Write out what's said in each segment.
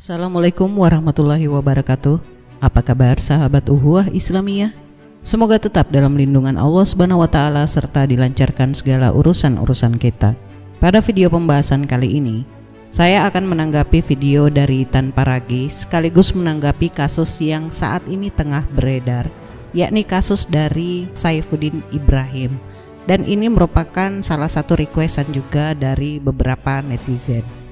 Assalamualaikum warahmatullahi wabarakatuh. Apa kabar sahabat Uhuwah Islamiyah? Semoga tetap dalam lindungan Allah Subhanahu wa taala serta dilancarkan segala urusan-urusan kita. Pada video pembahasan kali ini, saya akan menanggapi video dari Tanpa Ragi sekaligus menanggapi kasus yang saat ini tengah beredar, yakni kasus dari Saifuddin Ibrahim. Dan ini merupakan salah satu requestan juga dari beberapa netizen.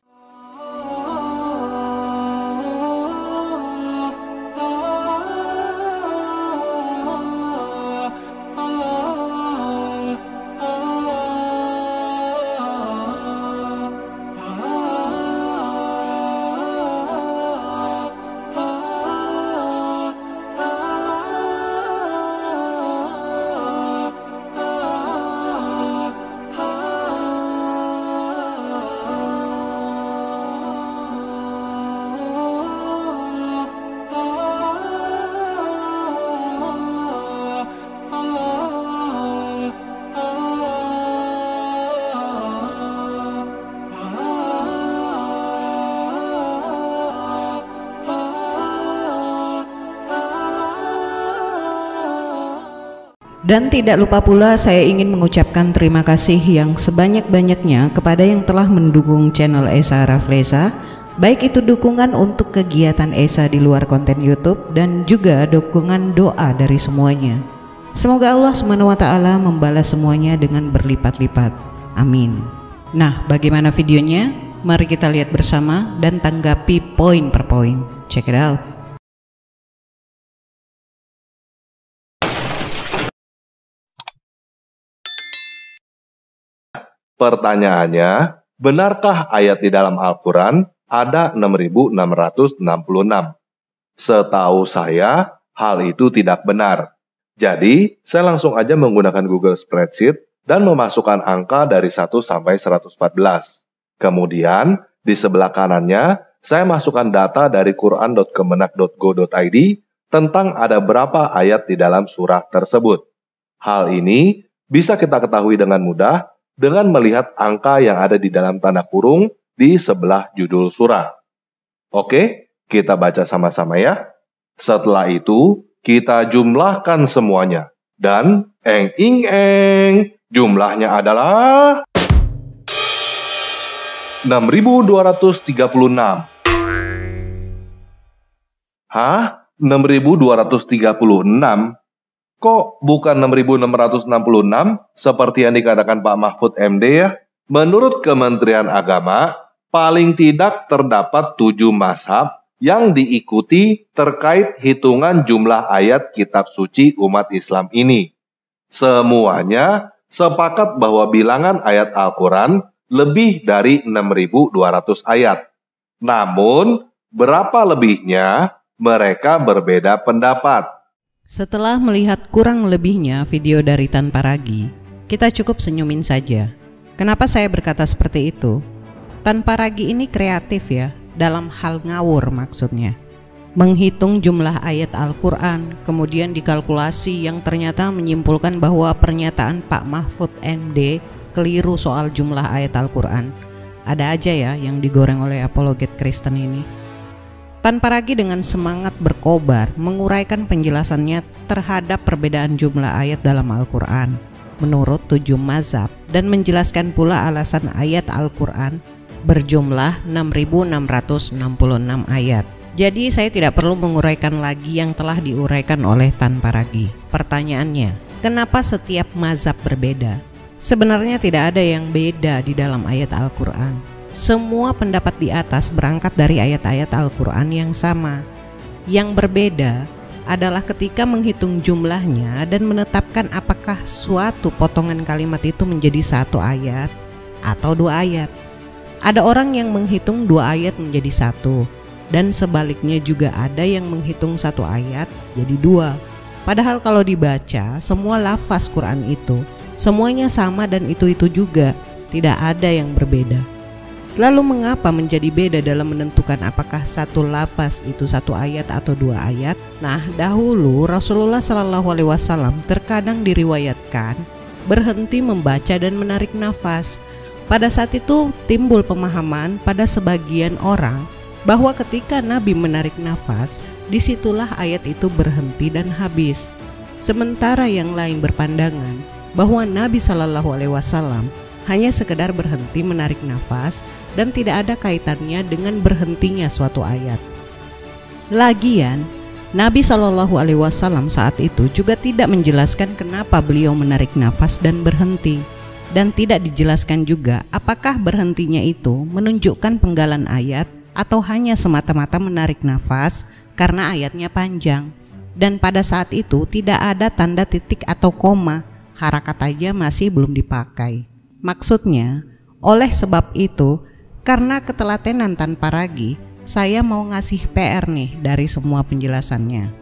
Dan tidak lupa pula saya ingin mengucapkan terima kasih yang sebanyak-banyaknya kepada yang telah mendukung channel Esa Rafleza, baik itu dukungan untuk kegiatan Esa di luar konten YouTube dan juga dukungan doa dari semuanya. Semoga Allah SWT membalas semuanya dengan berlipat-lipat. Amin. Nah, bagaimana videonya? Mari kita lihat bersama dan tanggapi poin per poin. Check it out. Pertanyaannya, benarkah ayat di dalam Al-Quran ada 6.666? Setahu saya, hal itu tidak benar. Jadi, saya langsung aja menggunakan Google Spreadsheet dan memasukkan angka dari 1 sampai 114. Kemudian, di sebelah kanannya, saya masukkan data dari quran.kemenak.go.id tentang ada berapa ayat di dalam surah tersebut. Hal ini bisa kita ketahui dengan mudah dengan melihat angka yang ada di dalam tanda kurung di sebelah judul surah. Oke, kita baca sama-sama ya. Setelah itu, kita jumlahkan semuanya. Dan, jumlahnya adalah 6.236. Hah? 6.236? Kok bukan 6.666 seperti yang dikatakan Pak Mahfud MD ya? Menurut Kementerian Agama, paling tidak terdapat 7 mazhab yang diikuti terkait hitungan jumlah ayat kitab suci umat Islam ini. Semuanya sepakat bahwa bilangan ayat Al-Quran lebih dari 6.200 ayat. Namun, berapa lebihnya mereka berbeda pendapat. Setelah melihat kurang lebihnya video dari Tanpa Ragi, kita cukup senyumin saja. Kenapa saya berkata seperti itu? Tanpa Ragi ini kreatif ya, dalam hal ngawur maksudnya. Menghitung jumlah ayat Al-Quran, kemudian dikalkulasi yang ternyata menyimpulkan bahwa pernyataan Pak Mahfud MD keliru soal jumlah ayat Al-Quran. Ada aja ya yang digoreng oleh apologet Kristen ini. Tanpa Ragi dengan semangat berkobar menguraikan penjelasannya terhadap perbedaan jumlah ayat dalam Al-Quran menurut 7 mazhab dan menjelaskan pula alasan ayat Al-Quran berjumlah 6.666 ayat. Jadi saya tidak perlu menguraikan lagi yang telah diuraikan oleh Tanpa Ragi. Pertanyaannya, kenapa setiap mazhab berbeda? Sebenarnya tidak ada yang beda di dalam ayat Al-Quran. Semua pendapat di atas berangkat dari ayat-ayat Al-Quran yang sama. Yang berbeda adalah ketika menghitung jumlahnya dan menetapkan apakah suatu potongan kalimat itu menjadi 1 ayat atau 2 ayat. Ada orang yang menghitung 2 ayat menjadi 1, dan sebaliknya juga ada yang menghitung 1 ayat jadi 2. Padahal kalau dibaca semua lafaz Quran itu semuanya sama dan itu juga, tidak ada yang berbeda. Lalu mengapa menjadi beda dalam menentukan apakah satu lafaz itu 1 ayat atau 2 ayat? Nah, dahulu Rasulullah SAW terkadang diriwayatkan berhenti membaca dan menarik nafas. Pada saat itu timbul pemahaman pada sebagian orang bahwa ketika Nabi menarik nafas, disitulah ayat itu berhenti dan habis. Sementara yang lain berpandangan bahwa Nabi Shallallahu Alaihi Wasallam hanya sekedar berhenti menarik nafas dan tidak ada kaitannya dengan berhentinya suatu ayat. Lagian, Nabi Shallallahu Alaihi Wasallam saat itu juga tidak menjelaskan kenapa beliau menarik nafas dan berhenti, dan tidak dijelaskan juga apakah berhentinya itu menunjukkan penggalan ayat atau hanya semata-mata menarik nafas karena ayatnya panjang. Dan pada saat itu tidak ada tanda titik atau koma, harakat aja masih belum dipakai. Maksudnya, oleh sebab itu, karena ketelatenan tanpa ragi, saya mau ngasih PR nih dari semua penjelasannya.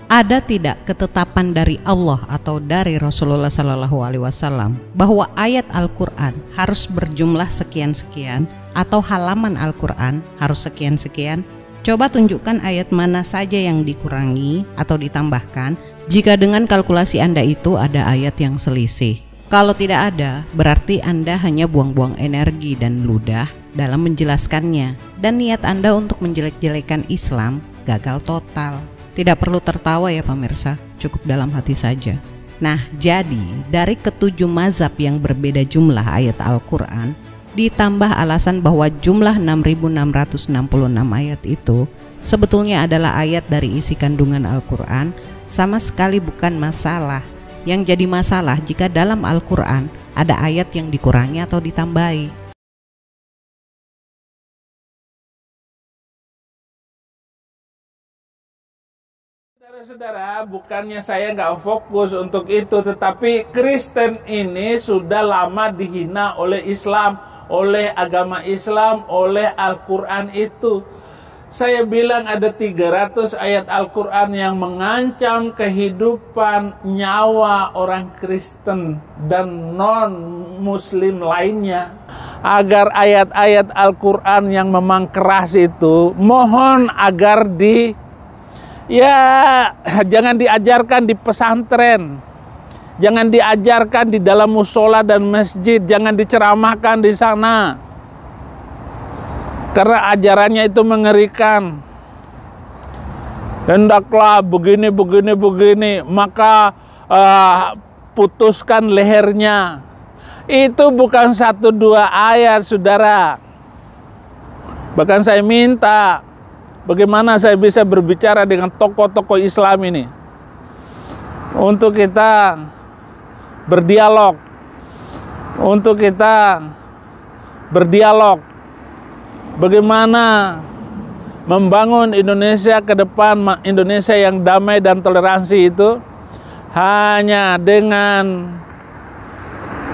Ada tidak ketetapan dari Allah atau dari Rasulullah Sallallahu Alaihi Wasallam bahwa ayat Al-Quran harus berjumlah sekian-sekian atau halaman Al-Quran harus sekian-sekian? Coba tunjukkan ayat mana saja yang dikurangi atau ditambahkan jika dengan kalkulasi Anda itu ada ayat yang selisih. Kalau tidak ada, berarti Anda hanya buang-buang energi dan ludah dalam menjelaskannya, dan niat Anda untuk menjelek-jelekan Islam gagal total. Tidak perlu tertawa ya pemirsa, cukup dalam hati saja. Nah, jadi dari ketujuh mazhab yang berbeda jumlah ayat Al-Quran, ditambah alasan bahwa jumlah 6.666 ayat itu sebetulnya adalah ayat dari isi kandungan Al-Quran, sama sekali bukan masalah. Yang jadi masalah jika dalam Al-Quran ada ayat yang dikurangi atau ditambahi. Saudara-saudara, bukannya saya nggak fokus untuk itu, tetapi Kristen ini sudah lama dihina oleh Islam, oleh agama Islam, oleh Al-Quran itu. Saya bilang ada 300 ayat Al-Quran yang mengancam kehidupan nyawa orang Kristen dan non-Muslim lainnya. Agar ayat-ayat Al-Quran yang memang keras itu, mohon agar jangan diajarkan di pesantren, jangan diajarkan di dalam musola dan masjid, jangan diceramahkan di sana. Karena ajarannya itu mengerikan. Hendaklah begini, maka putuskan lehernya. Itu bukan 1-2 ayat, saudara. Bahkan saya minta, bagaimana saya bisa berbicara dengan tokoh-tokoh Islam ini untuk kita berdialog, bagaimana membangun Indonesia ke depan, Indonesia yang damai dan toleransi itu hanya dengan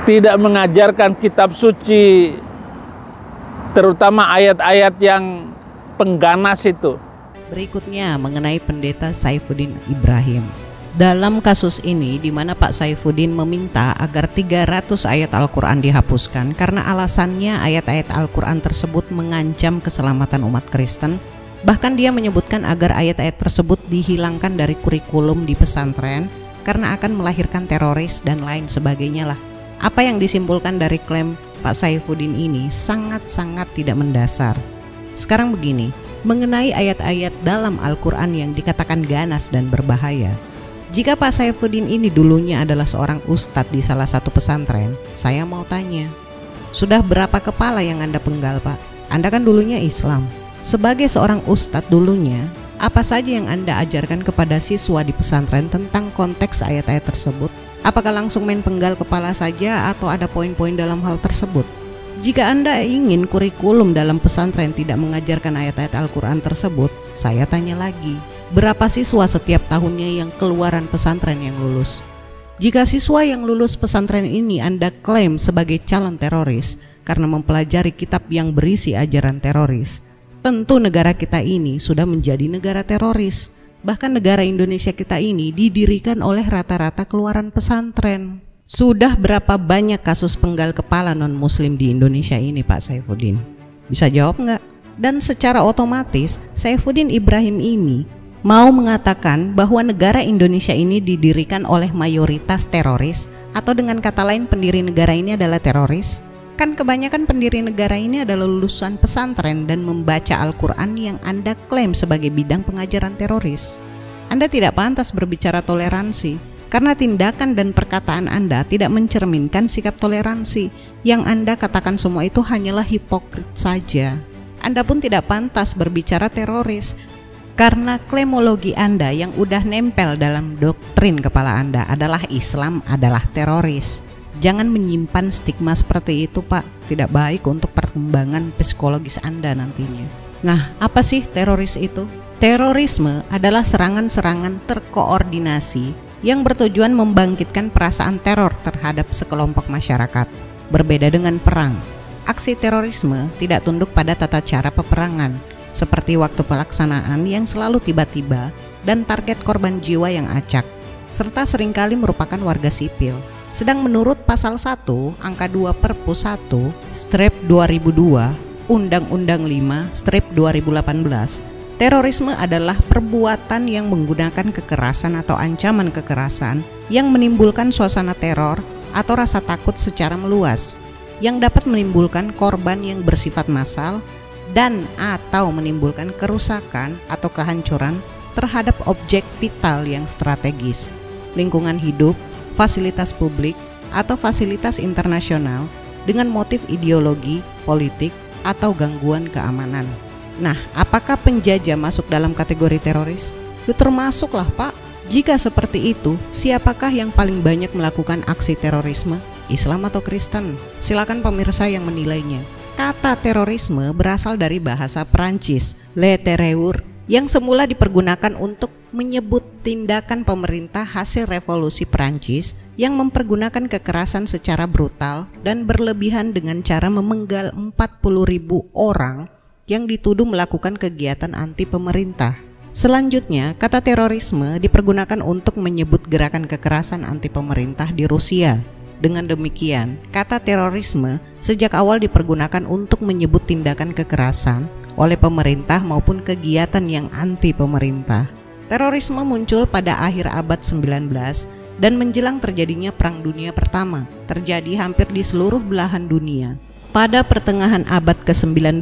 tidak mengajarkan kitab suci, terutama ayat-ayat yang pengganas itu. Berikutnya mengenai pendeta Saifuddin Ibrahim. Dalam kasus ini di mana Pak Saifuddin meminta agar 300 ayat Al-Quran dihapuskan karena alasannya ayat-ayat Al-Quran tersebut mengancam keselamatan umat Kristen. Bahkan dia menyebutkan agar ayat-ayat tersebut dihilangkan dari kurikulum di pesantren karena akan melahirkan teroris dan lain sebagainya lah. Apa yang disimpulkan dari klaim Pak Saifuddin ini sangat-sangat tidak mendasar. Sekarang begini, mengenai ayat-ayat dalam Al-Quran yang dikatakan ganas dan berbahaya. Jika Pak Saifuddin ini dulunya adalah seorang ustadz di salah satu pesantren, saya mau tanya, sudah berapa kepala yang Anda penggal, Pak? Anda kan dulunya Islam. Sebagai seorang ustadz dulunya, apa saja yang Anda ajarkan kepada siswa di pesantren tentang konteks ayat-ayat tersebut? Apakah langsung main penggal kepala saja atau ada poin-poin dalam hal tersebut? Jika Anda ingin kurikulum dalam pesantren tidak mengajarkan ayat-ayat Al-Quran tersebut, saya tanya lagi, berapa siswa setiap tahunnya yang keluaran pesantren yang lulus? Jika siswa yang lulus pesantren ini Anda klaim sebagai calon teroris karena mempelajari kitab yang berisi ajaran teroris, tentu negara kita ini sudah menjadi negara teroris. Bahkan negara Indonesia kita ini didirikan oleh rata-rata keluaran pesantren. Sudah berapa banyak kasus penggal kepala non-muslim di Indonesia ini, Pak Saifuddin? Bisa jawab nggak? Dan secara otomatis Saifuddin Ibrahim ini mau mengatakan bahwa negara Indonesia ini didirikan oleh mayoritas teroris, atau dengan kata lain pendiri negara ini adalah teroris. Kan kebanyakan pendiri negara ini adalah lulusan pesantren dan membaca Al-Quran yang Anda klaim sebagai bidang pengajaran teroris. Anda tidak pantas berbicara toleransi, karena tindakan dan perkataan Anda tidak mencerminkan sikap toleransi. Yang Anda katakan semua itu hanyalah hipokrit saja. Anda pun tidak pantas berbicara teroris, karena klemologi Anda yang udah nempel dalam doktrin kepala Anda adalah Islam adalah teroris. Jangan menyimpan stigma seperti itu, Pak. Tidak baik untuk perkembangan psikologis Anda nantinya. Nah, apa sih teroris itu? Terorisme adalah serangan-serangan terkoordinasi yang bertujuan membangkitkan perasaan teror terhadap sekelompok masyarakat. Berbeda dengan perang, aksi terorisme tidak tunduk pada tata cara peperangan, seperti waktu pelaksanaan yang selalu tiba-tiba dan target korban jiwa yang acak, serta seringkali merupakan warga sipil. Sedang menurut pasal 1 angka 2 Perpu 1/2002 Undang-Undang 5/2018, terorisme adalah perbuatan yang menggunakan kekerasan atau ancaman kekerasan yang menimbulkan suasana teror atau rasa takut secara meluas, yang dapat menimbulkan korban yang bersifat massal dan atau menimbulkan kerusakan atau kehancuran terhadap objek vital yang strategis, lingkungan hidup, fasilitas publik, atau fasilitas internasional dengan motif ideologi, politik, atau gangguan keamanan. Nah, apakah penjajah masuk dalam kategori teroris? Itu termasuklah, Pak. Jika seperti itu, siapakah yang paling banyak melakukan aksi terorisme? Islam atau Kristen? Silakan pemirsa yang menilainya. Kata terorisme berasal dari bahasa Perancis, le terreur, yang semula dipergunakan untuk menyebut tindakan pemerintah hasil revolusi Perancis yang mempergunakan kekerasan secara brutal dan berlebihan dengan cara memenggal 40.000 orang yang dituduh melakukan kegiatan anti pemerintah. Selanjutnya, kata terorisme dipergunakan untuk menyebut gerakan kekerasan anti pemerintah di Rusia. Dengan demikian, kata terorisme sejak awal dipergunakan untuk menyebut tindakan kekerasan oleh pemerintah maupun kegiatan yang anti pemerintah. Terorisme muncul pada akhir abad 19 dan menjelang terjadinya Perang Dunia Pertama, terjadi hampir di seluruh belahan dunia. Pada pertengahan abad ke-19,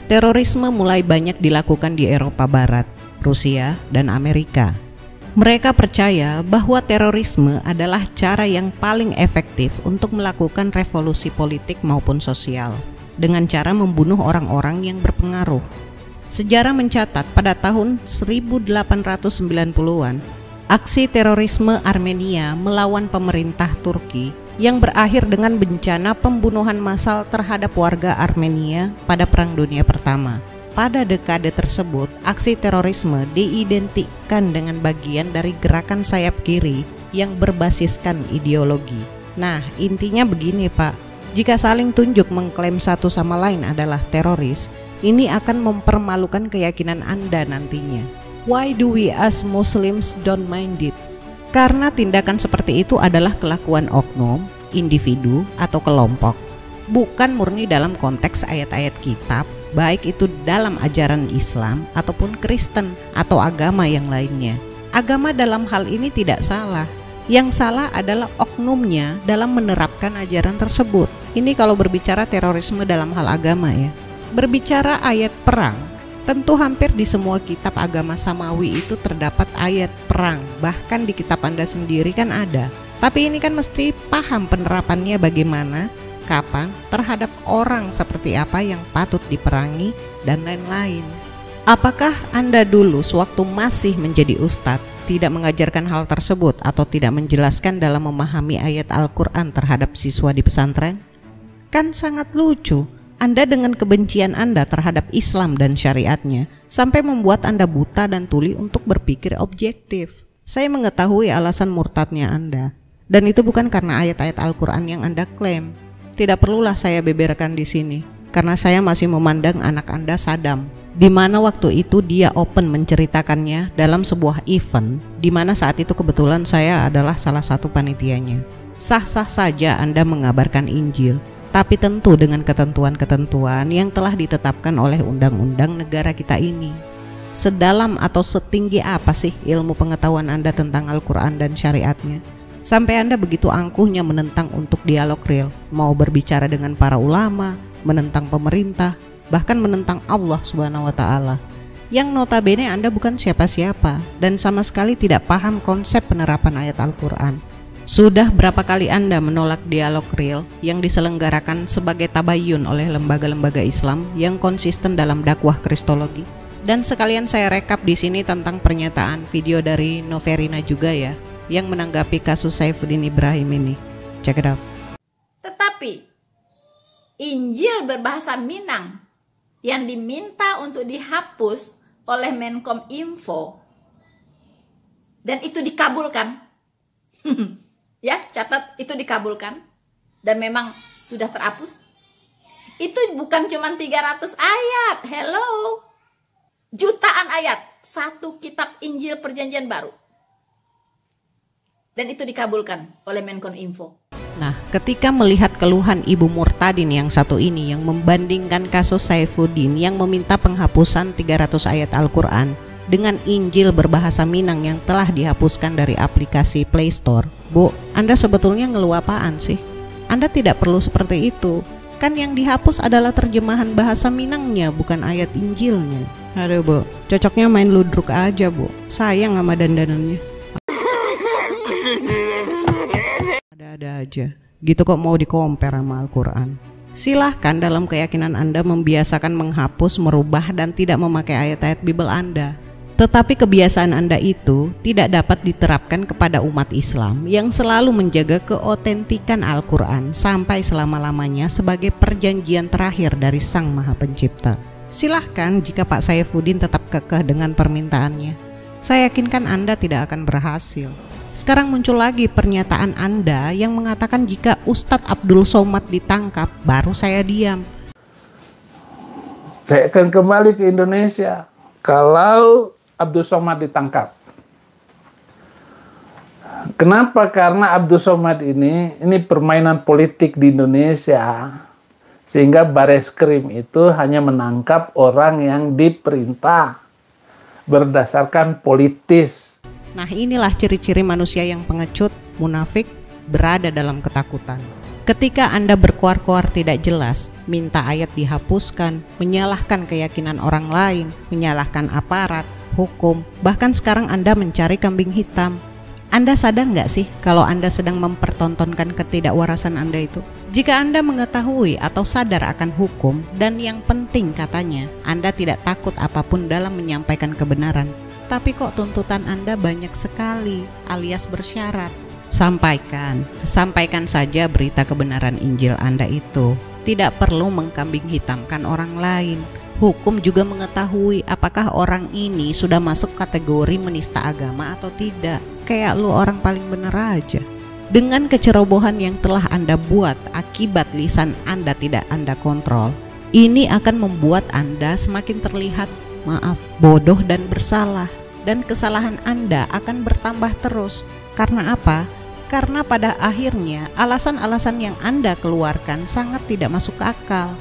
terorisme mulai banyak dilakukan di Eropa Barat, Rusia, dan Amerika. Mereka percaya bahwa terorisme adalah cara yang paling efektif untuk melakukan revolusi politik maupun sosial, dengan cara membunuh orang-orang yang berpengaruh. Sejarah mencatat pada tahun 1890-an, aksi terorisme Armenia melawan pemerintah Turki yang berakhir dengan bencana pembunuhan massal terhadap warga Armenia pada Perang Dunia Pertama. Pada dekade tersebut, aksi terorisme diidentikan dengan bagian dari gerakan sayap kiri yang berbasiskan ideologi. Nah, intinya begini, Pak. Jika saling tunjuk mengklaim satu sama lain adalah teroris, ini akan mempermalukan keyakinan Anda nantinya. Why do we as Muslims don't mind it? Karena tindakan seperti itu adalah kelakuan oknum, individu, atau kelompok, bukan murni dalam konteks ayat-ayat kitab, baik itu dalam ajaran Islam ataupun Kristen atau agama yang lainnya. Agama dalam hal ini tidak salah. Yang salah adalah oknumnya dalam menerapkan ajaran tersebut. Ini kalau berbicara terorisme dalam hal agama ya. Berbicara ayat perang, tentu hampir di semua kitab agama samawi itu terdapat ayat perang. Bahkan di kitab Anda sendiri kan ada. Tapi ini kan mesti paham penerapannya bagaimana, kapan, terhadap orang seperti apa yang patut diperangi, dan lain-lain. Apakah Anda dulu sewaktu masih menjadi ustadz tidak mengajarkan hal tersebut atau tidak menjelaskan dalam memahami ayat Al-Quran terhadap siswa di pesantren? Kan sangat lucu, Anda dengan kebencian Anda terhadap Islam dan syariatnya sampai membuat Anda buta dan tuli untuk berpikir objektif. Saya mengetahui alasan murtadnya Anda, dan itu bukan karena ayat-ayat Al-Quran yang Anda klaim. Tidak perlulah saya beberkan di sini, karena saya masih memandang anak Anda Saddam, di mana waktu itu dia open menceritakannya dalam sebuah event, di mana saat itu kebetulan saya adalah salah satu panitianya. Sah-sah saja Anda mengabarkan Injil, tapi tentu dengan ketentuan-ketentuan yang telah ditetapkan oleh undang-undang negara kita ini. Sedalam atau setinggi apa sih ilmu pengetahuan Anda tentang Al-Quran dan syariatnya? Sampai Anda begitu angkuhnya menentang untuk dialog real, mau berbicara dengan para ulama, menentang pemerintah, bahkan menentang Allah Subhanahu wa Ta'ala, yang notabene Anda bukan siapa-siapa dan sama sekali tidak paham konsep penerapan ayat Al-Quran. Sudah berapa kali Anda menolak dialog real yang diselenggarakan sebagai tabayun oleh lembaga-lembaga Islam yang konsisten dalam dakwah kristologi? Dan sekalian saya rekap di sini tentang pernyataan video dari Noverina juga ya, yang menanggapi kasus Saifuddin Ibrahim ini. Check it out. Tetapi Injil berbahasa Minang yang diminta untuk dihapus oleh Menkom Info dan itu dikabulkan. Ya, catat, itu dikabulkan dan memang sudah terhapus. Itu bukan cuma 300 ayat. Hello. Jutaan ayat, satu kitab Injil Perjanjian Baru. Dan itu dikabulkan oleh Menkom Info. Nah, ketika melihat keluhan Ibu Murtadin yang satu ini yang membandingkan kasus Saifuddin yang meminta penghapusan 300 ayat Al-Quran dengan Injil berbahasa Minang yang telah dihapuskan dari aplikasi Play Store, Bu, Anda sebetulnya ngeluh apaan sih? Anda tidak perlu seperti itu. Kan yang dihapus adalah terjemahan bahasa Minangnya, bukan ayat Injilnya. Aduh Bu, cocoknya main ludruk aja Bu, sayang sama dandanannya. Ada-ada aja, gitu kok mau di-compare sama Al-Quran. Silahkan dalam keyakinan Anda membiasakan menghapus, merubah, dan tidak memakai ayat-ayat Bible Anda. Tetapi kebiasaan Anda itu tidak dapat diterapkan kepada umat Islam yang selalu menjaga keotentikan Al-Quran sampai selama-lamanya sebagai perjanjian terakhir dari Sang Maha Pencipta. Silahkan jika Pak Saifuddin tetap kekeh dengan permintaannya. Saya yakinkan Anda tidak akan berhasil. Sekarang muncul lagi pernyataan Anda yang mengatakan jika Ustadz Abdul Somad ditangkap, baru saya diam. Saya akan kembali ke Indonesia kalau Abdul Somad ditangkap. Kenapa? Karena Abdul Somad ini permainan politik di Indonesia, sehingga Bareskrim itu hanya menangkap orang yang diperintah berdasarkan politis. Nah, inilah ciri-ciri manusia yang pengecut, munafik, berada dalam ketakutan. Ketika Anda berkuar-kuar tidak jelas, minta ayat dihapuskan, menyalahkan keyakinan orang lain, menyalahkan aparat, hukum, bahkan sekarang Anda mencari kambing hitam. Anda sadar nggak sih kalau Anda sedang mempertontonkan ketidakwarasan Anda itu? Jika Anda mengetahui atau sadar akan hukum dan yang penting katanya, Anda tidak takut apapun dalam menyampaikan kebenaran. Tapi kok tuntutan Anda banyak sekali alias bersyarat. Sampaikan saja berita kebenaran Injil Anda itu. Tidak perlu mengkambing hitamkan orang lain. Hukum juga mengetahui apakah orang ini sudah masuk kategori menista agama atau tidak. Kayak lu orang paling bener aja. Dengan kecerobohan yang telah Anda buat akibat lisan Anda tidak Anda kontrol, ini akan membuat Anda semakin terlihat bodoh dan bersalah, dan kesalahan Anda akan bertambah terus. Karena apa? Karena pada akhirnya alasan-alasan yang Anda keluarkan sangat tidak masuk akal.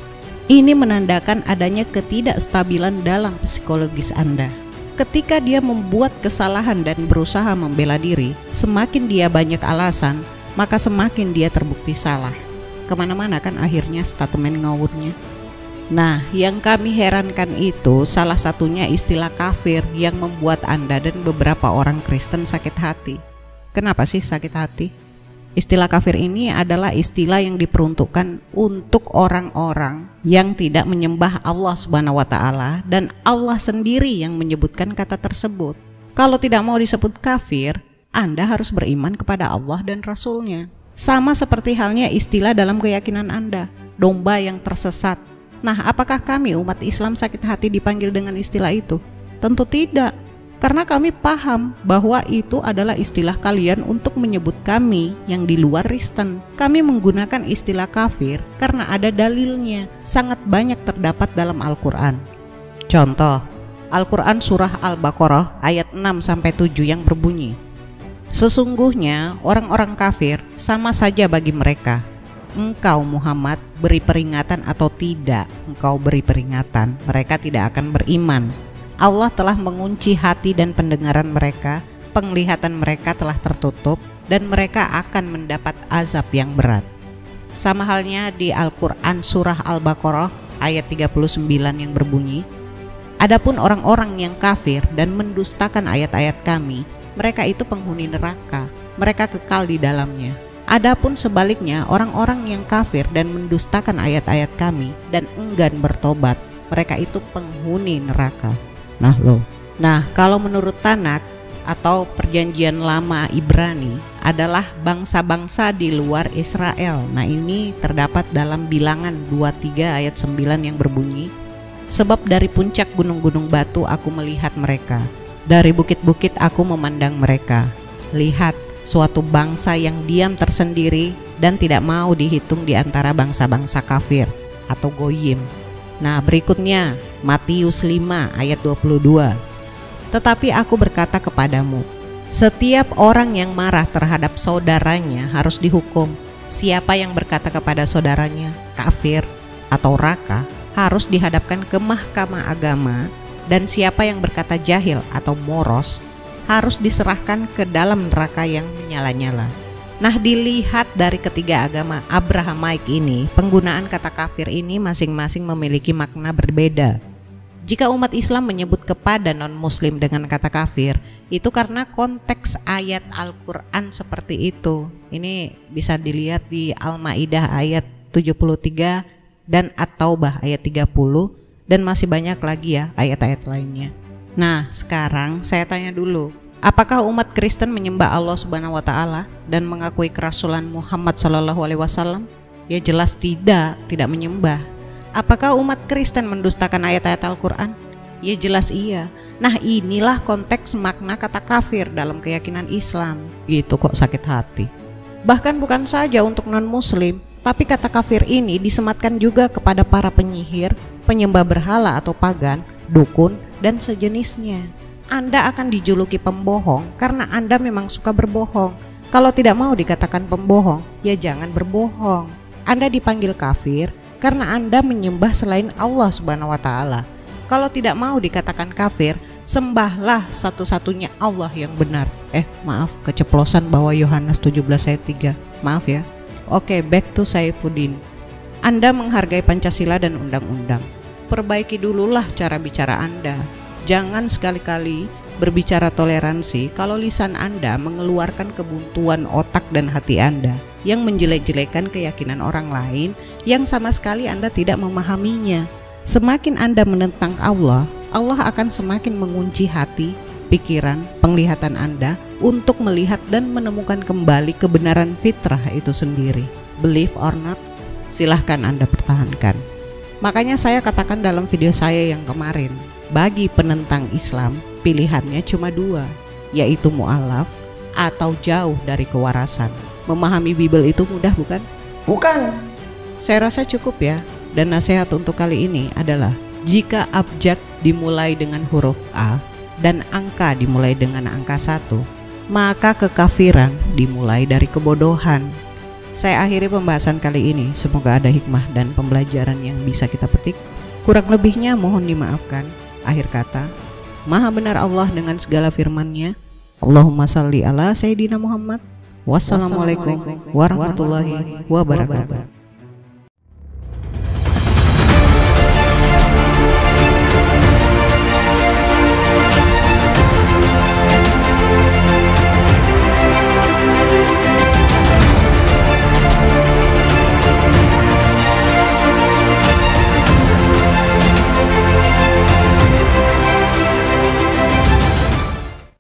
Ini menandakan adanya ketidakstabilan dalam psikologis Anda. Ketika dia membuat kesalahan dan berusaha membela diri, semakin dia banyak alasan, maka semakin dia terbukti salah. Kemana-mana kan akhirnya statement ngawurnya. Nah, yang kami herankan itu salah satunya istilah kafir yang membuat Anda dan beberapa orang Kristen sakit hati. Kenapa sih sakit hati? Istilah kafir ini adalah istilah yang diperuntukkan untuk orang-orang yang tidak menyembah Allah Subhanahu wa Ta'ala, dan Allah sendiri yang menyebutkan kata tersebut. Kalau tidak mau disebut kafir, Anda harus beriman kepada Allah dan Rasul-Nya. Sama seperti halnya istilah dalam keyakinan Anda, domba yang tersesat. Nah, apakah kami umat Islam sakit hati dipanggil dengan istilah itu? Tentu tidak, karena kami paham bahwa itu adalah istilah kalian untuk menyebut kami yang di luar Kristen. Kami menggunakan istilah kafir karena ada dalilnya, sangat banyak terdapat dalam Al-Quran. Contoh, Al-Quran surah Al-Baqarah ayat 6-7 yang berbunyi, sesungguhnya orang-orang kafir sama saja bagi mereka. Engkau Muhammad beri peringatan atau tidak engkau beri peringatan, mereka tidak akan beriman. Allah telah mengunci hati dan pendengaran mereka, penglihatan mereka telah tertutup, dan mereka akan mendapat azab yang berat. Sama halnya di Al-Quran surah Al-Baqarah ayat 39 yang berbunyi, "Adapun orang-orang yang kafir dan mendustakan ayat-ayat kami, mereka itu penghuni neraka, mereka kekal di dalamnya. Adapun sebaliknya, orang-orang yang kafir dan mendustakan ayat-ayat kami dan enggan bertobat, mereka itu penghuni neraka." Nah, kalau menurut Tanak atau Perjanjian Lama Ibrani adalah bangsa-bangsa di luar Israel. Nah, ini terdapat dalam Bilangan 23 ayat 9 yang berbunyi, "Sebab dari puncak gunung-gunung batu aku melihat mereka, dari bukit-bukit aku memandang mereka. Lihat, suatu bangsa yang diam tersendiri dan tidak mau dihitung di antara bangsa-bangsa kafir atau goyim." Nah, berikutnya Matius 5 ayat 22. "Tetapi aku berkata kepadamu, setiap orang yang marah terhadap saudaranya harus dihukum. Siapa yang berkata kepada saudaranya kafir atau raka harus dihadapkan ke mahkamah agama, dan siapa yang berkata jahil atau moros harus diserahkan ke dalam neraka yang menyala-nyala." Nah, dilihat dari ketiga agama Abrahamaik ini, penggunaan kata kafir ini masing-masing memiliki makna berbeda. Jika umat Islam menyebut kepada non-muslim dengan kata kafir, itu karena konteks ayat Al-Quran seperti itu. Ini bisa dilihat di Al-Ma'idah ayat 73 dan At-Taubah ayat 30, dan masih banyak lagi ya ayat-ayat lainnya. Nah, sekarang saya tanya dulu, apakah umat Kristen menyembah Allah Subhanahu wa taala dan mengakui kerasulan Muhammad sallallahu alaihi wasallam? Ya jelas tidak menyembah. Apakah umat Kristen mendustakan ayat-ayat Al-Quran? Ya jelas iya. Nah, inilah konteks makna kata kafir dalam keyakinan Islam. Gitu kok sakit hati. Bahkan bukan saja untuk non-muslim, tapi kata kafir ini disematkan juga kepada para penyihir, penyembah berhala atau pagan, dukun, dan sejenisnya. Anda akan dijuluki pembohong karena Anda memang suka berbohong. Kalau tidak mau dikatakan pembohong, ya jangan berbohong. Anda dipanggil kafir karena Anda menyembah selain Allah Subhanahu wa taala. Kalau tidak mau dikatakan kafir, sembahlah satu-satunya Allah yang benar. Maaf, keceplosan bawa Yohanes 17 ayat 3. Maaf ya. Oke, back to Saifuddin. Anda menghargai Pancasila dan undang-undang. Perbaiki dululah cara bicara Anda. Jangan sekali-kali berbicara toleransi kalau lisan Anda mengeluarkan kebuntuan otak dan hati Anda yang menjelek-jelekan keyakinan orang lain yang sama sekali Anda tidak memahaminya. Semakin Anda menentang Allah, Allah akan semakin mengunci hati, pikiran, penglihatan Anda untuk melihat dan menemukan kembali kebenaran fitrah itu sendiri. Believe or not, silahkan Anda pertahankan. Makanya saya katakan dalam video saya yang kemarin, bagi penentang Islam, pilihannya cuma dua, yaitu mu'alaf atau jauh dari kewarasan. Memahami Bible itu mudah bukan? Bukan. Saya rasa cukup ya. Dan nasihat untuk kali ini adalah, jika abjad dimulai dengan huruf A dan angka dimulai dengan angka 1, maka kekafiran dimulai dari kebodohan. Saya akhiri pembahasan kali ini. Semoga ada hikmah dan pembelajaran yang bisa kita petik. Kurang lebihnya mohon dimaafkan. Akhir kata, Maha benar Allah dengan segala firman-Nya. Allahumma salli ala Sayyidina Muhammad. Wassalamualaikum warahmatullahi wabarakatuh.